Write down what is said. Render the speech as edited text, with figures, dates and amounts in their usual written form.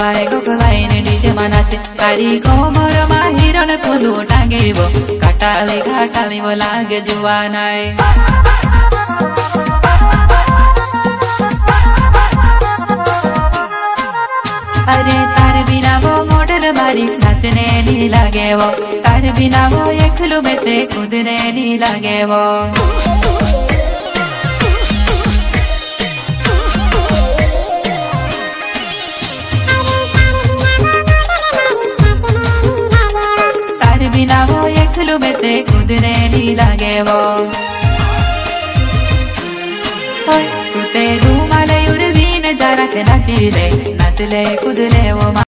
गोगलाए गोगलाए ने डीजे मनाचे तारी कोमर माहिरन फुलू टांगेबो घाटाले घाटाले वो लागे जुवानाए अरे तार बिना वो मॉडल बारी नाचने नहीं लगे वो तार बिना वो एकलू में से कूदने नहीं लगे वो तार बिना वो एकलू में से कूदने नहीं लगे वो तू ते रूमाले उर्वी न जरा के नाचले कूदले वो